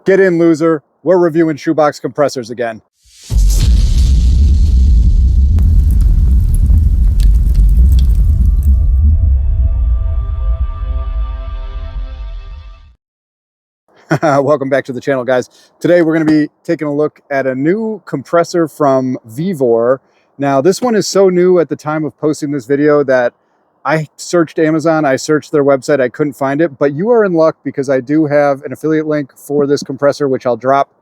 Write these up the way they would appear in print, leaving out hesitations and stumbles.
Get in, loser. We're reviewing shoebox compressors again. Welcome back to the channel, guys. Today we're going to be taking a look at a new compressor from Vevor. Now, this one is so new at the time of posting this video that I searched Amazon, I searched their website, I couldn't find it, but you are in luck because I do have an affiliate link for this compressor, which I'll drop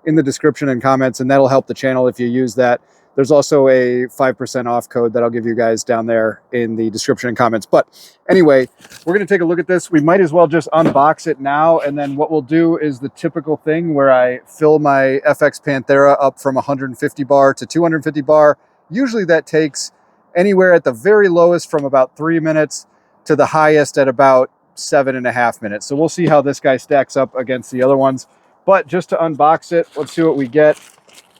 in the description and comments, and that'll help the channel if you use that. There's also a 5% off code that I'll give you guys down there in the description and comments. But anyway, we're going to take a look at this. We might as well just unbox it now, and then what we'll do is the typical thing where I fill my FX Panthera up from 150 bar to 250 bar. Usually that takes anywhere at the very lowest from about 3 minutes to the highest at about 7.5 minutes. So we'll see how this guy stacks up against the other ones. But just to unbox it, let's see what we get.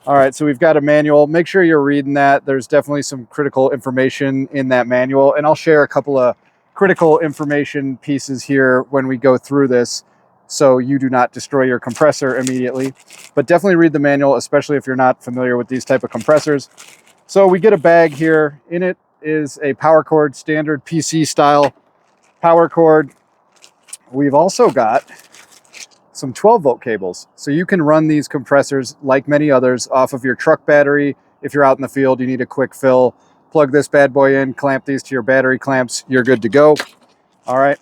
All right, so we've got a manual. Make sure you're reading that. There's definitely some critical information in that manual, and I'll share a couple of critical information pieces here when we go through this so you do not destroy your compressor immediately. But definitely read the manual, especially if you're not familiar with these type of compressors. So we get a bag here. In it is a power cord, standard PC style power cord. We've also got some 12-volt cables. So you can run these compressors, like many others, off of your truck battery. If you're out in the field, you need a quick fill, plug this bad boy in, clamp these to your battery clamps, you're good to go. All right,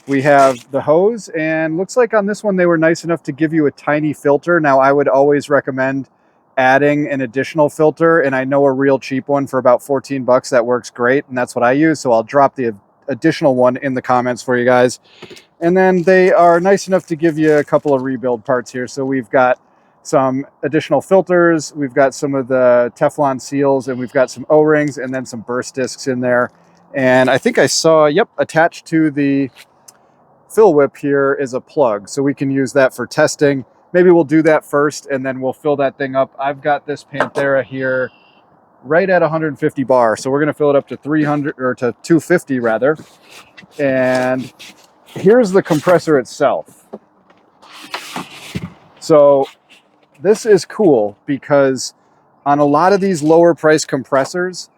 we have the hose, and looks like on this one they were nice enough to give you a tiny filter. Now, I would always recommend adding an additional filter, and I know a real cheap one for about 14 bucks that works great, and that's what I use. So I'll drop the additional one in the comments for you guys. And then they are nice enough to give you a couple of rebuild parts here. So we've got some additional filters, we've got some of the Teflon seals, and we've got some O-rings, and then some burst discs in there. And I think I saw, yep, attached to the fill whip here is a plug, so we can use that for testing. Maybe we'll do that first, and then we'll fill that thing up. I've got this Panthera here right at 150 bar, so we're going to fill it up to 300 or to 250 rather. And here's the compressor itself. So this is cool because on a lot of these lower price compressors,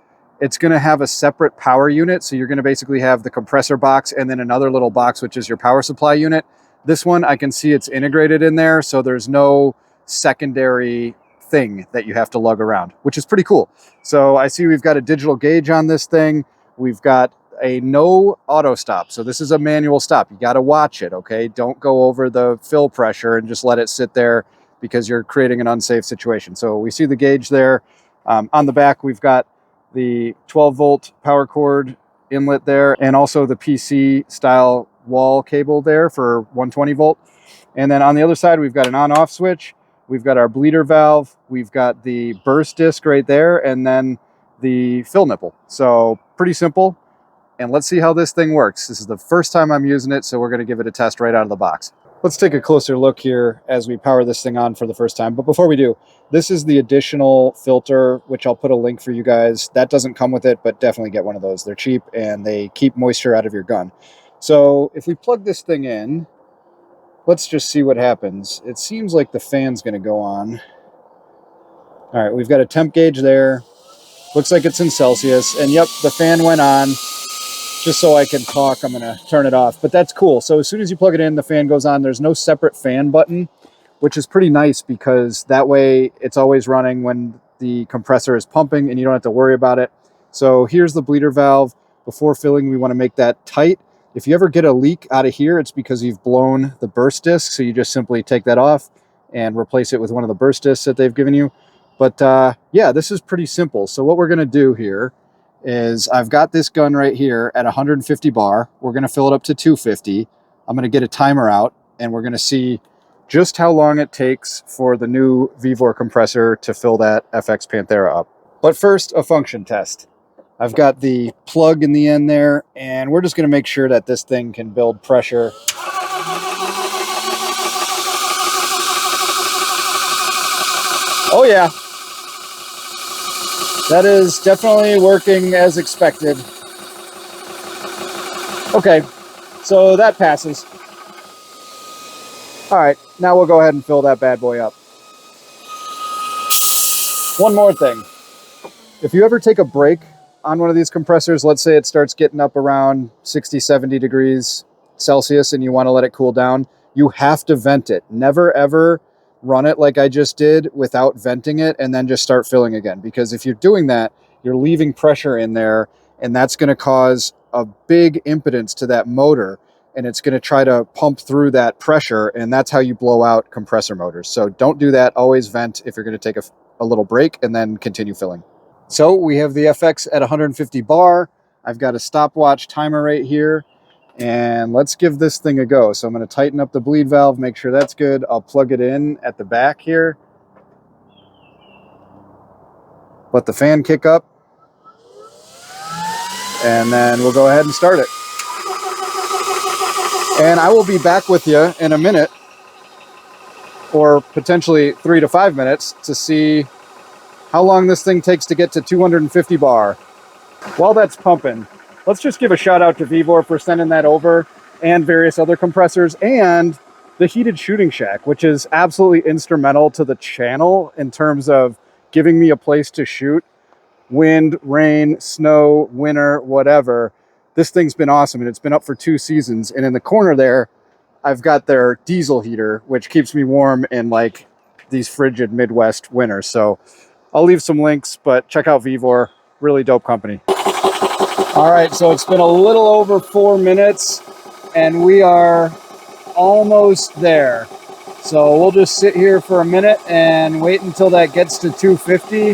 it's going to have a separate power unit. So you're going to basically have the compressor box and then another little box, which is your power supply unit. This one, I can see it's integrated in there, so there's no secondary thing that you have to lug around, which is pretty cool. So I see we've got a digital gauge on this thing. We've got a no auto stop. So this is a manual stop. You got to watch it, okay? Don't go over the fill pressure and just let it sit there because you're creating an unsafe situation. So we see the gauge there. On the back, we've got the 12-volt power cord inlet there, and also the PC style wall cable there for 120 volt. And then on the other side, we've got an on-off switch. We've got our bleeder valve. We've got the burst disc right there, and then the fill nipple. So pretty simple. And let's see how this thing works. This is the first time I'm using it, so we're going to give it a test right out of the box. Let's take a closer look here as we power this thing on for the first time. But before we do, this is the additional filter, which I'll put a link for you guys. That doesn't come with it, but definitely get one of those. They're cheap and they keep moisture out of your gun. So if we plug this thing in, let's just see what happens. It seems like the fan's going to go on. All right, we've got a temp gauge there. Looks like it's in Celsius. And yep, the fan went on. Just so I can talk, I'm going to turn it off. But that's cool. So as soon as you plug it in, the fan goes on. There's no separate fan button, which is pretty nice because that way it's always running when the compressor is pumping and you don't have to worry about it. So here's the bleeder valve. Before filling, we want to make that tight. If you ever get a leak out of here, it's because you've blown the burst disc. So you just simply take that off and replace it with one of the burst discs that they've given you. But yeah, this is pretty simple. So what we're going to do here is I've got this gun right here at 150 bar. We're going to fill it up to 250. I'm going to get a timer out, and we're going to see just how long it takes for the new Vevor compressor to fill that FX Panthera up. But first, a function test. I've got the plug in the end there, and we're just going to make sure that this thing can build pressure. Oh yeah, that is definitely working as expected. Okay, so that passes. All right, now we'll go ahead and fill that bad boy up. One more thing. If you ever take a break on one of these compressors, let's say it starts getting up around 60, 70 degrees Celsius and you want to let it cool down, you have to vent it. Never ever run it like I just did without venting it and then just start filling again. Because if you're doing that, you're leaving pressure in there, and that's going to cause a big impedance to that motor, and it's going to try to pump through that pressure, and that's how you blow out compressor motors. So don't do that. Always vent if you're going to take a little break and then continue filling. So we have the FX at 150 bar. I've got a stopwatch timer right here, and let's give this thing a go. So I'm going to tighten up the bleed valve, make sure that's good. I'll plug it in at the back here. Let the fan kick up, and then we'll go ahead and start it. And I will be back with you in a minute, or potentially 3 to 5 minutes, to see how long this thing takes to get to 250 bar. While that's pumping, let's just give a shout out to Vevor for sending that over, and various other compressors, and the heated shooting shack, which is absolutely instrumental to the channel in terms of giving me a place to shoot. Wind, rain, snow, winter, whatever. This thing's been awesome, and it's been up for 2 seasons. And in the corner there, I've got their diesel heater, which keeps me warm in like these frigid Midwest winters. So I'll leave some links, but check out Vevor, really dope company. All right, so it's been a little over 4 minutes, and we are almost there. So we'll just sit here for a minute and wait until that gets to 250,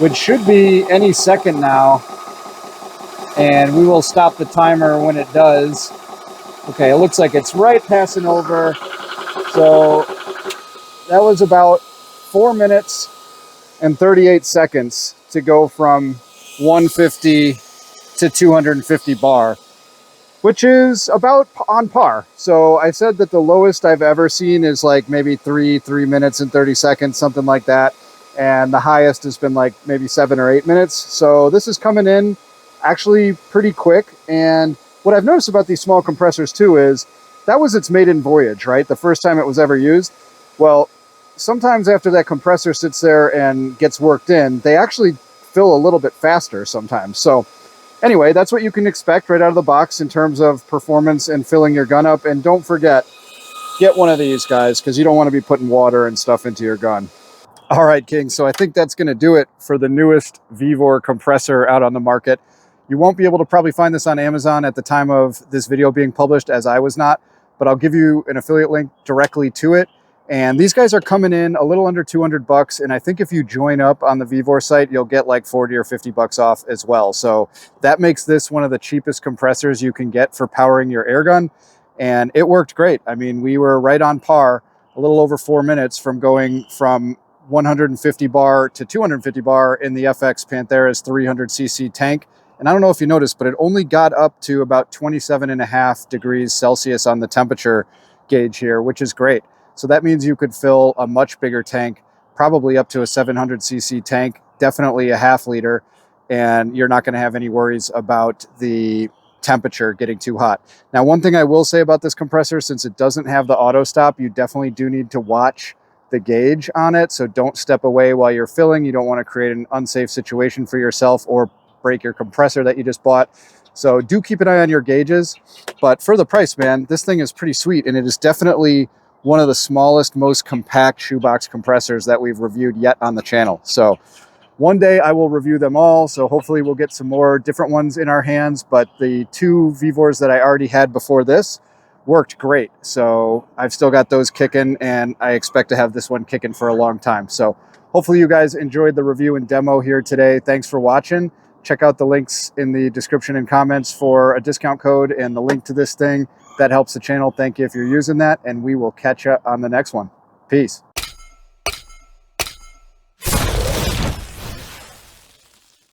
which should be any second now. And we will stop the timer when it does. Okay, it looks like it's right passing over. So that was about 4 minutes and 38 seconds to go from 150 to 250 bar, which is about on par. So I said that the lowest I've ever seen is like maybe 3 minutes and 30 seconds, something like that. And the highest has been like maybe 7 or 8 minutes. So this is coming in actually pretty quick. And what I've noticed about these small compressors too is that was its maiden voyage, right? The first time it was ever used. Well, sometimes after that compressor sits there and gets worked in, they actually fill a little bit faster sometimes. So anyway, that's what you can expect right out of the box in terms of performance and filling your gun up. And don't forget, get one of these guys, because you don't want to be putting water and stuff into your gun. All right, King, so I think that's going to do it for the newest Vevor compressor out on the market. You won't be able to probably find this on Amazon at the time of this video being published, as I was not, but I'll give you an affiliate link directly to it. And these guys are coming in a little under 200 bucks. And I think if you join up on the Vevor site, you'll get like 40 or 50 bucks off as well. So that makes this one of the cheapest compressors you can get for powering your air gun. And it worked great. I mean, we were right on par, a little over 4 minutes from going from 150 bar to 250 bar in the FX Panthera's 300cc tank. And I don't know if you noticed, but it only got up to about 27.5 degrees Celsius on the temperature gauge here, which is great. So that means you could fill a much bigger tank, probably up to a 700cc tank, definitely a half liter, and you're not going to have any worries about the temperature getting too hot. Now, one thing I will say about this compressor, since it doesn't have the auto stop, you definitely do need to watch the gauge on it. So don't step away while you're filling. You don't want to create an unsafe situation for yourself or break your compressor that you just bought. So do keep an eye on your gauges. But for the price, man, this thing is pretty sweet, and it is definitely one of the smallest, most compact shoebox compressors that we've reviewed yet on the channel. So one day I will review them all. So hopefully we'll get some more different ones in our hands. But the 2 Vevors that I already had before this worked great. So I've still got those kicking, and I expect to have this one kicking for a long time. So hopefully you guys enjoyed the review and demo here today. Thanks for watching. Check out the links in the description and comments for a discount code and the link to this thing. That helps the channel. Thank you if you're using that, and we will catch you on the next one. Peace.